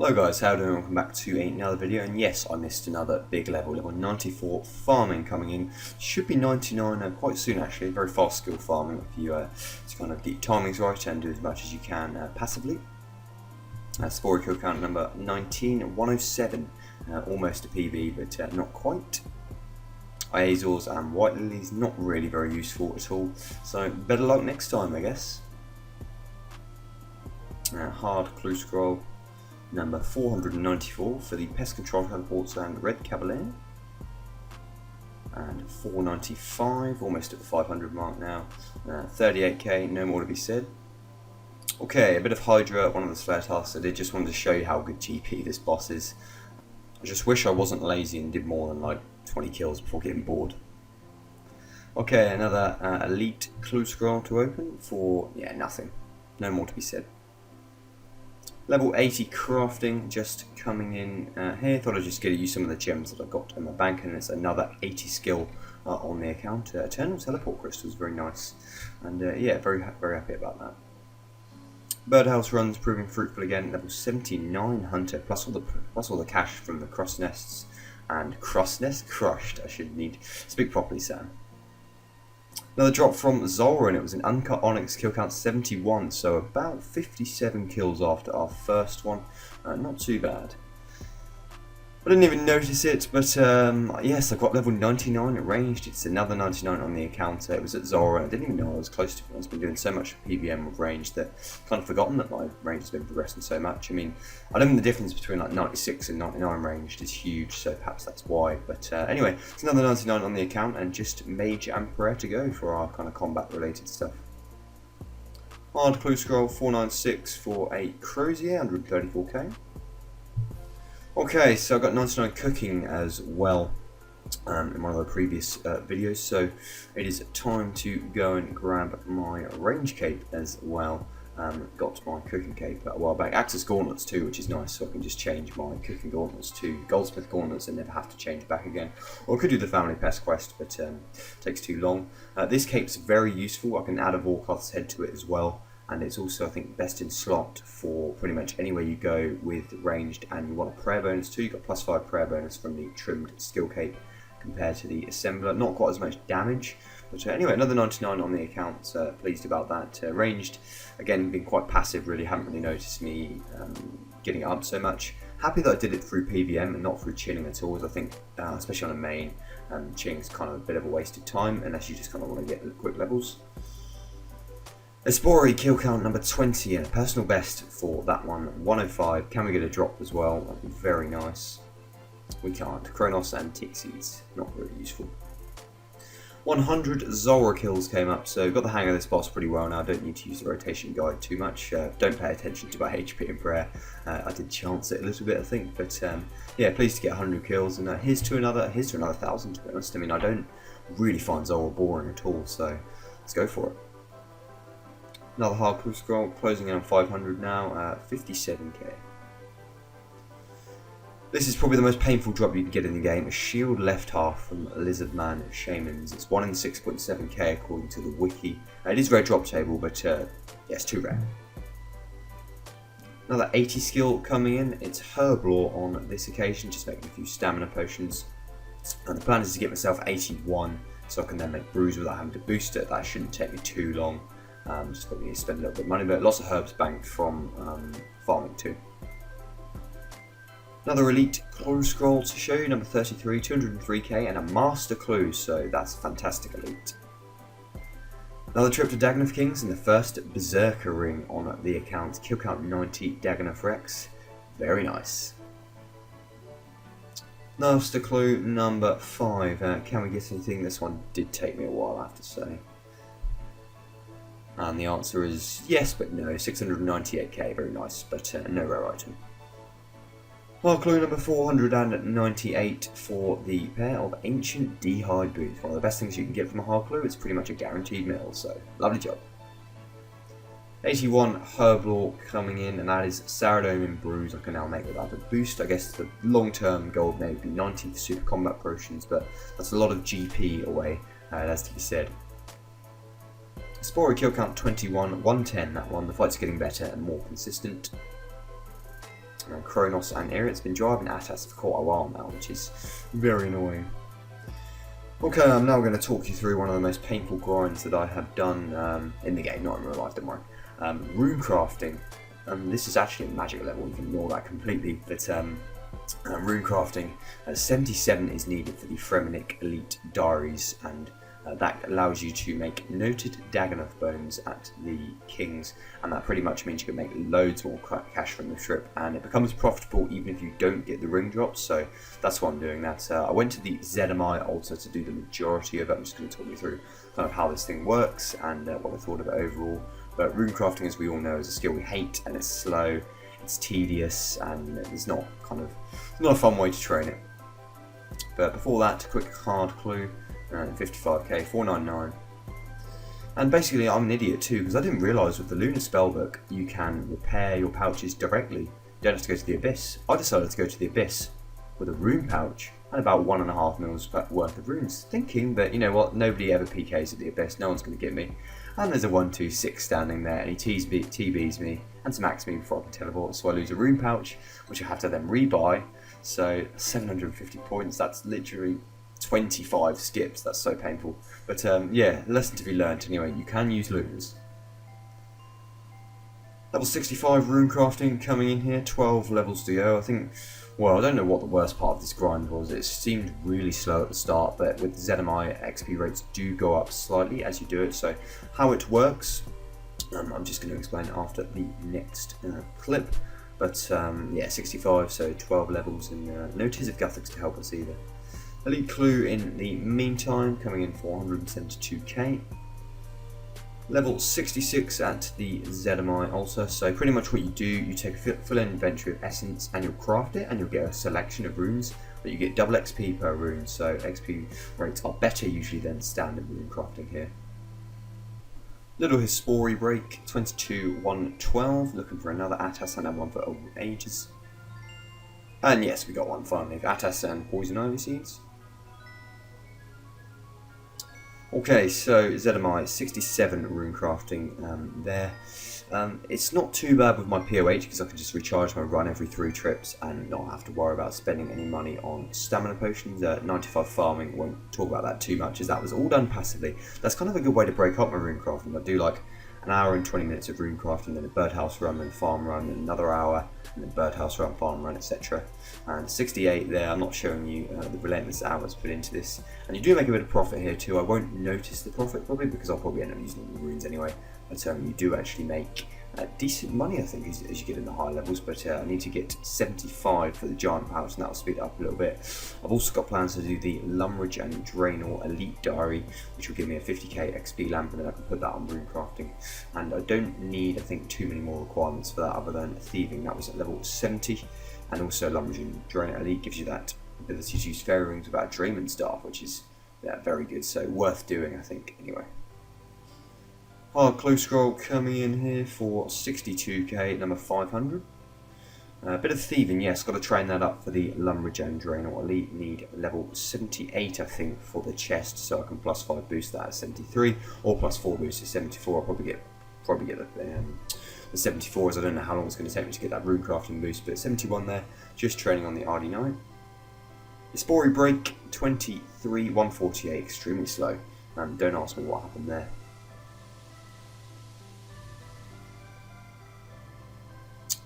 Hello guys, how are you doing? Welcome back to another video, and yes, I missed another big level 94 farming coming in. Should be 99 quite soon actually, very fast skill farming if you just kind of get your timings right and do as much as you can passively. Spore kill count number 19, 107, almost a PV but not quite. Azors and White Lilies, not really very useful at all, so better luck next time I guess. Hard clue scroll. Number 494 for the Pest Control Teleports and Red Cavalier. And 495, almost at the 500 mark now. 38k, no more to be said. Okay, a bit of Hydra, one of the Slayer tasks. I did just wanted to show you how good GP this boss is. I just wish I wasn't lazy and did more than like 20 kills before getting bored. Okay, another Elite Clue Scroll to open for, yeah, nothing. No more to be said. Level 80 crafting just coming in here. Thought I'd just get to use some of the gems that I've got in my bank, and it's another 80 skill on the account. Eternal teleport crystals, very nice, and yeah, very happy about that. Birdhouse runs proving fruitful again. Level 79 hunter plus all the cash from the cross nests and crushed. I should need speak properly, Sam. Another drop from Zora, and it was an uncut onyx, kill count 71, so about 57 kills after our first one. Not too bad. I didn't even notice it, but yes, I got level 99 at ranged. It's another 99 on the account. It was at Zora. I didn't even know I was close to it. I've been doing so much PvM with range that I've kind of forgotten that my range has been progressing so much. I mean, I don't think the difference between like 96 and 99 ranged is huge, so perhaps that's why. But anyway, it's another 99 on the account, and just Mage and Prayer to go for our kind of combat related stuff. Hard clue scroll 496 for a Crozier, 134k. Okay, so I got 99 cooking as well in one of the previous videos, so it is time to go and grab my range cape as well. Got my cooking cape a while back. Access gauntlets too, which is nice, so I can just change my cooking gauntlets to goldsmith gauntlets and never have to change back again. Or I could do the family pest quest, but it takes too long. This cape's very useful. I can add a Vorkoth's head to it as well. And it's also, I think, best in slot for pretty much anywhere you go with ranged, and you want a prayer bonus too. You've got +5 prayer bonus from the trimmed skill cape compared to the assembler. Not quite as much damage, but anyway, another 99 on the account. Pleased about that. Ranged, again, been quite passive really, haven't really noticed me getting it up so much. Happy that I did it through PvM and not through chilling at all, as I think, especially on a main, chilling's kind of a bit of a wasted time unless you just kind of want to get the quick levels. Espori kill count number 20 and a personal best for that one, 105. Can we get a drop as well? That'd be very nice. We can't. Kronos and Tixies, not really useful. 100 Zora kills came up, so got the hang of this boss pretty well now. Don't need to use the rotation guide too much. Don't pay attention to my HP and prayer. I did chance it a little bit, I think, but yeah, pleased to get 100 kills. And here's to another 1,000. To be honest, I mean, I don't really find Zora boring at all, so let's go for it. Another hard clue scroll, closing in on 500 now, 57k. This is probably the most painful drop you can get in the game. A shield left half from Lizardman Shamans. It's 1 in 6.7k according to the wiki. It is rare drop table, but yeah, it's too rare. Another 80 skill coming in. It's Herblore on this occasion, just making a few stamina potions. And the plan is to get myself 81, so I can then make brews without having to boost it. That shouldn't take me too long. Just probably need to spend a little bit of money, but lots of herbs banked from farming too. Another elite clue scroll to show you, number 33, 203k, and a master clue, so that's fantastic elite. Another trip to Dagenham Kings and the first Berserker ring on the account, kill count 90, Dagenham Rex, very nice. Master clue number 5, can we get anything? This one did take me a while, I have to say. And the answer is yes, but no. 698k, very nice, but no rare item. Hard clue number 498 for the pair of ancient D'hide boots. One of the best things you can get from a hard clue. It's pretty much a guaranteed mill, so lovely job. 81 Herblore coming in, and that is Saradome in brews. I can now make without a boost. I guess the long-term goal may be 90 for super combat potions, but that's a lot of GP away. That's to be said. Spore kill count 21, 110 that one. The fight's getting better and more consistent. Kronos and Irit's been driving at us for quite a while now, which is very annoying. Okay, I'm now going to talk you through one of the most painful grinds that I have done in the game, not in real life, don't worry. Runecrafting. This is actually a magic level, you can ignore that completely, but Runecrafting 77 is needed for the Fremennik Elite Diaries, and that allows you to make noted Dagonoth bones at the Kings, and that pretty much means you can make loads more cash from the trip, and it becomes profitable even if you don't get the ring drops, so that's why I'm doing that. I went to the ZMI altar to do the majority of it. I'm just going to talk you through kind of how this thing works and what I thought of it overall. But runecrafting, as we all know, is a skill we hate, and it's slow, it's tedious, and it's not a fun way to train it. But before that, quick hard clue. 55k, 499. And basically I'm an idiot too, because I didn't realise with the Lunar Spellbook you can repair your pouches directly. You don't have to go to the Abyss. I decided to go to the Abyss with a rune pouch and about 1.5 mils worth of runes, thinking that, you know what, nobody ever PKs at the Abyss, no one's going to get me. And there's a 126 standing there, and he TBs me and smacks me before I can teleport, so I lose a rune pouch, which I have to then rebuy. So 750 points, that's literally 25 skips, that's so painful. But yeah, lesson to be learnt anyway, you can use lunars. Level 65 runecrafting coming in here, 12 levels to go. I think, well, I don't know what the worst part of this grind was. It seemed really slow at the start, but with ZMI, XP rates do go up slightly as you do it. So how it works, I'm just going to explain after the next clip. But yeah, 65, so 12 levels, and no Tears of Guthix to help us either. Elite Clue in the meantime, coming in 472k. Level 66 at the ZMI altar. So pretty much what you do, you take a full inventory of essence and you'll craft it, and you'll get a selection of runes, but you get double XP per rune, so XP rates are better usually than standard rune crafting here. Little History break, 22-112, looking for another Atas, and one for old ages. And yes, we got one finally, Atas and Poison Ivy Seeds. Okay, so ZMI 67 runecrafting there. It's not too bad with my POH because I can just recharge my run every 3 trips and not have to worry about spending any money on stamina potions. 95 farming, won't talk about that too much as that was all done passively. That's kind of a good way to break up my runecrafting. I do like an hour and 20 minutes of runecrafting, then a birdhouse run, then farm run, then another hour, and then birdhouse run, farm run, etc. And 68 there, I'm not showing you the relentless hours put into this. And you do make a bit of profit here too. I won't notice the profit probably because I'll probably end up using the runes anyway. But you do actually make decent money, I think, as you get in the higher levels. But I need to get 75 for the giant pouch, and that'll speed it up a little bit. I've also got plans to do the Lumridge and Draenor Elite Diary, which will give me a 50k XP lamp, and then I can put that on runecrafting. And I don't need, I think, too many more requirements for that other than Thieving. That was at level 70, and also Lumridge and Draenor Elite gives you that ability to use fairy rings without a Draymond staff, which is very good. So worth doing, I think. Anyway. Hard Clue Scroll coming in here for 62k, number 500. A bit of Thieving, yes, got to train that up for the Lumridge and Draenor Elite. Need level 78, I think, for the chest, so I can +5 boost that at 73, or +4 boost at 74. I'll probably get the 74, as I don't know how long it's going to take me to get that runecrafting boost, but 71 there, just training on the RD9. History break, 23-148, extremely slow. Don't ask me what happened there.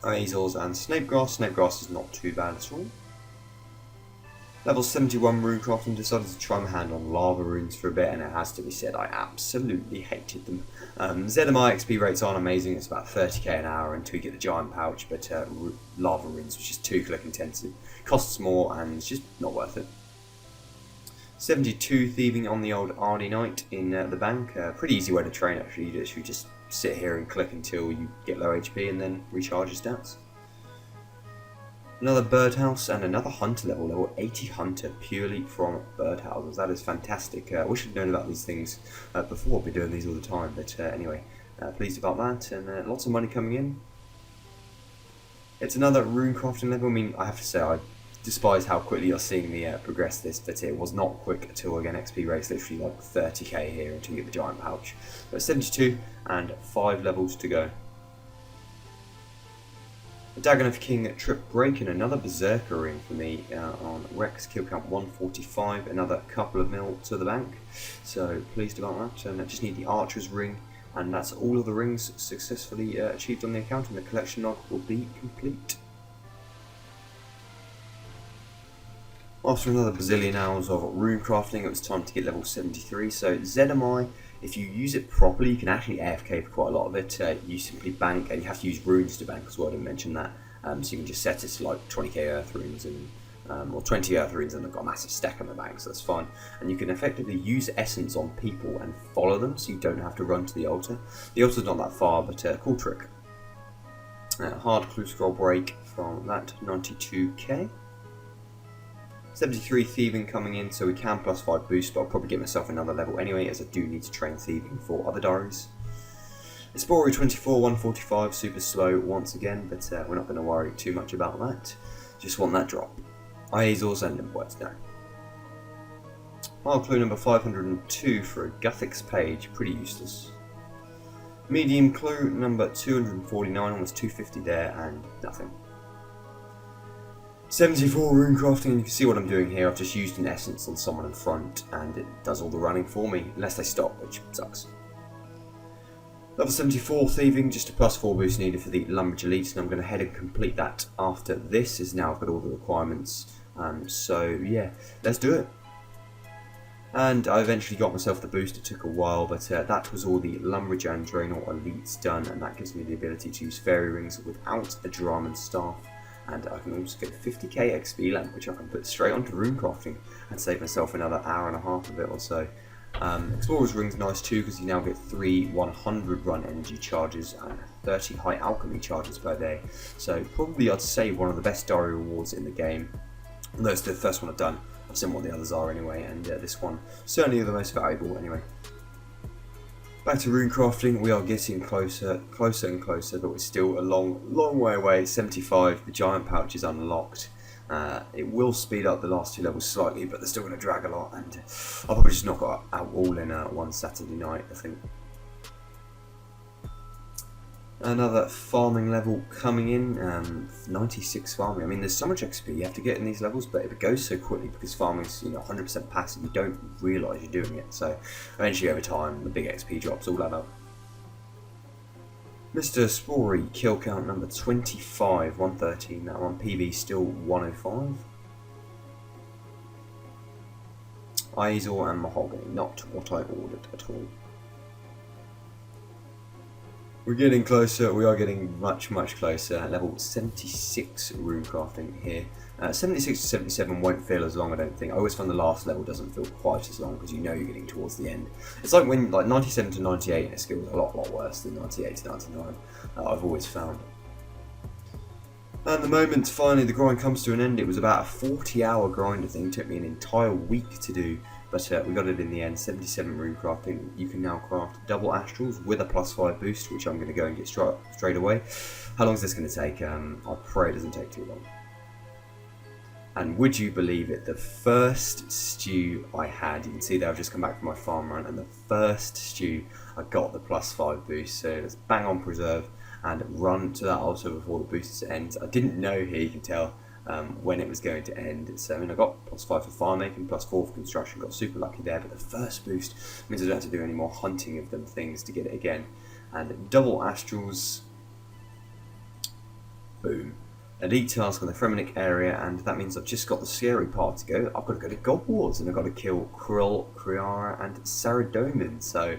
Azels and Snapegrass. Snapegrass is not too bad at all. Level 71 runecrafting, decided to try my hand on lava runes for a bit, and it has to be said, I absolutely hated them. ZMI XP rates aren't amazing, it's about 30k an hour until you get the giant pouch, but lava runes, which is too click intensive, costs more and it's just not worth it. 72 Thieving on the old RD Knight in the bank. Pretty easy way to train actually, you literally just sit here and click until you get low HP and then recharge your stats. Another birdhouse and another hunter level 80 hunter purely from birdhouses. That is fantastic. I wish I'd known about these things before. I've been doing these all the time, but anyway, pleased about that, and lots of money coming in. It's another runecrafting level. I mean, I have to say, I despise how quickly you're seeing me progress this, but it was not quick at all. Again, XP rates literally like 30k here until you get the giant pouch. But 72 and 5 levels to go. A Dagenham King trip break and another Berserker ring for me on Rex, kill count 145, another couple of mil to the bank, so pleased about that. And I just need the Archer's ring, and that's all of the rings successfully achieved on the account, and the collection log will be complete. After another bazillion hours of Runecrafting, it was time to get level 73, so ZMI, if you use it properly, you can actually AFK for quite a lot of it. You simply bank, and you have to use runes to bank as well, I didn't mention that. So you can just set it to like 20k earth runes, and, or 20 earth runes, and they've got a massive stack in the bank, so that's fine. And you can effectively use essence on people and follow them, so you don't have to run to the altar. The altar's not that far, but cool trick. Hard clue scroll break from that, 92k. 73 Thieving coming in, so we can +5 boost, but I'll probably get myself another level anyway, as I do need to train Thieving for other diaries. Explorer 24, 145, super slow once again, but we're not going to worry too much about that. Just want that drop. Iazors and Limbwords now. Wild clue number 502 for a Guthix page, pretty useless. Medium clue number 249, almost 250 there, and nothing. 74 Runecrafting, and you can see what I'm doing here. I've just used an essence on someone in front, and it does all the running for me, unless they stop, which sucks. Level 74 Thieving, just a +4 boost needed for the Lumberjacks Elite, and I'm going to head and complete that after this, as now I've got all the requirements. So yeah, let's do it. And I eventually got myself the boost. It took a while, but that was all the Lumberjacks Draenor Elites done, and that gives me the ability to use fairy rings without a Draman staff. And I can also get 50k XP lamp, which I can put straight onto Runecrafting and save myself another hour and a half of it or so. Explorer's ring's nice too, because you now get 3 100 run energy charges and 30 high alchemy charges per day. So probably I'd say one of the best diary rewards in the game. Although it's the first one I've done, I've seen what the others are anyway, and this one certainly the most valuable anyway. Back to Runecrafting, we are getting closer and closer, but we're still a long way away. 75, the giant pouch is unlocked. It will speed up the last 2 levels slightly, but they're still going to drag a lot, and I'll probably just knock it out all in one Saturday night, I think. Another farming level coming in, 96 farming. I mean, there's so much XP you have to get in these levels, but it goes so quickly because farming's 100% passive. You don't realise you're doing it. So eventually, over time, the big XP drops all add up. Mr. Spory, kill count number 25, 113. That one. PV still 105. Izor and Mahogany, not what I ordered at all. We're getting closer, we are getting much closer. Level 76 Runecrafting here. 76 to 77 won't feel as long, I don't think. I always find the last level doesn't feel quite as long, because you know you're getting towards the end. It's like when 97 to 98 in a skill is a lot worse than 98 to 99, I've always found. And the moment finally the grind comes to an end, it was about a 40-hour grind, I think. It took me an entire week to do. But we got it in the end. 77 Runecrafting. You can now craft double astrals with a +5 boost, which I'm going to go and get straight away. How long is this going to take? I pray it doesn't take too long. And would you believe it, the first stew I had, you can see there I've just come back from my farm run, and the first stew I got the +5 boost. So let's bang on preserve and run to that altar before the boost ends. I didn't know here, you can tell, when it was going to end. So I got +5 for farm making, +4 for construction, got super lucky there, but the first boost means I don't have to do any more hunting of them things to get it again. And double astrals, boom. Elite task on the Fremenic area, and that means I've just got the scary part to go. I've got to go to God Wars, and I've got to kill Krill, Kriara, and Saradomin, so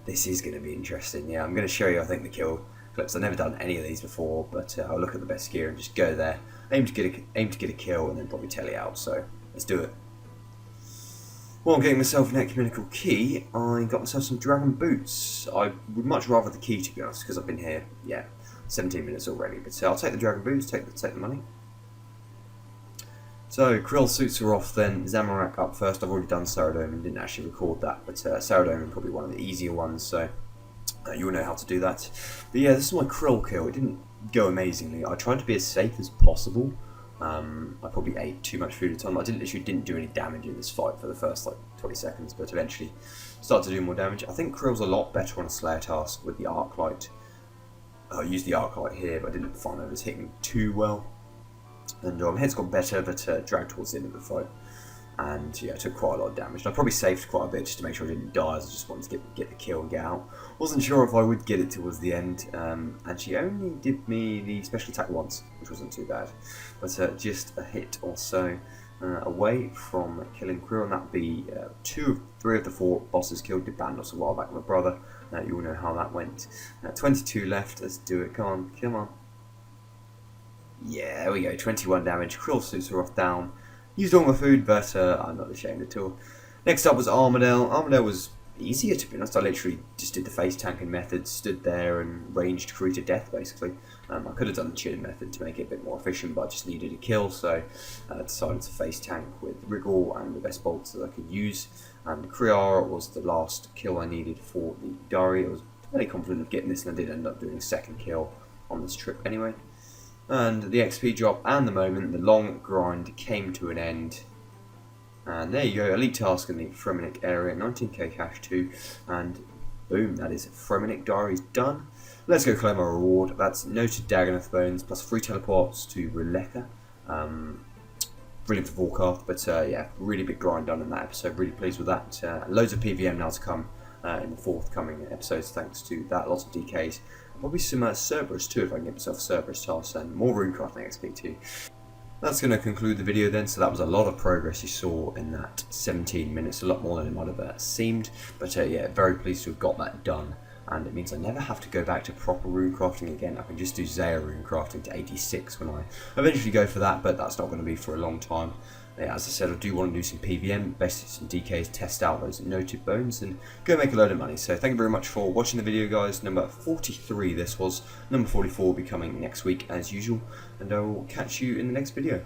this is going to be interesting. Yeah, I'm going to show you, I think, the kill clips. I've never done any of these before, but I'll look at the best gear and just go there. Aim to get a kill, and then probably tele out. So let's do it. While I'm getting myself an ecumenical key, I got myself some dragon boots. I would much rather the key, to be honest, because I've been here, 17 minutes already. But I'll take the dragon boots, take the money. So Krill suits are off then. Zamorak up first. I've already done Saradomin, didn't actually record that, but Saradomin probably one of the easier ones, so you'll know how to do that. But yeah, this is my Krill kill. It didn't go amazingly. I tried to be as safe as possible. I probably ate too much food at the time. I literally didn't do any damage in this fight for the first 20 seconds, but eventually started to do more damage. I think Krill's a lot better on a Slayer task with the arc light. I used the Arclight here, but I didn't find that it was hitting too well. And hits got better, but dragged towards the end of the fight. And yeah, I took quite a lot of damage. And I probably saved quite a bit just to make sure I didn't die, as I just wanted to get the kill and get out. Wasn't sure if I would get it towards the end, and she only did me the special attack once, which wasn't too bad. But just a hit or so away from killing Krill, and that'd be 3 of the 4 bosses killed. Did Bandos a while back with my brother. You all know how that went. 22 left, let's do it, come on, come on. Yeah, there we go, 21 damage, Krill suits her off down. Used all my food, but I'm not ashamed at all. Next up was Armadale. Armadale was easier, to be honest. I literally just did the face tanking method, stood there and ranged crew to death, basically. I could have done the chilling method to make it a bit more efficient, but I just needed a kill, so I decided to face tank with Wriggle and the best bolts that I could use. And Kriara was the last kill I needed for the Diary. I was very confident of getting this, and I did end up doing a second kill on this trip anyway. And the XP drop and the moment, the long grind came to an end. And there you go, elite task in the Fremenic area, 19k cash too, and boom, that is Fremenic Diaries done. Let's go claim our reward. That's noted Dagonoth bones plus 3 teleports to Releka. Brilliant for Volkarth, but yeah, really big grind done in that episode. Really pleased with that. Loads of PvM now to come in the forthcoming episodes, thanks to that. Lots of DKs. Probably some Cerberus too, if I can get myself Cerberus tasks, and more Runecrafting XP too. That's going to conclude the video then. So that was a lot of progress you saw in that 17 minutes, a lot more than it might have seemed. But yeah, very pleased to have got that done. And it means I never have to go back to proper Runecrafting again. I can just do Zaya Runecrafting to 86 when I eventually go for that, but that's not going to be for a long time. Yeah, as I said, I do want to do some PvM, best some DKs, test out those noted bones, and go make a load of money. So thank you very much for watching the video, guys. Number 43 this was. Number 44 will be coming next week as usual, and I will catch you in the next video.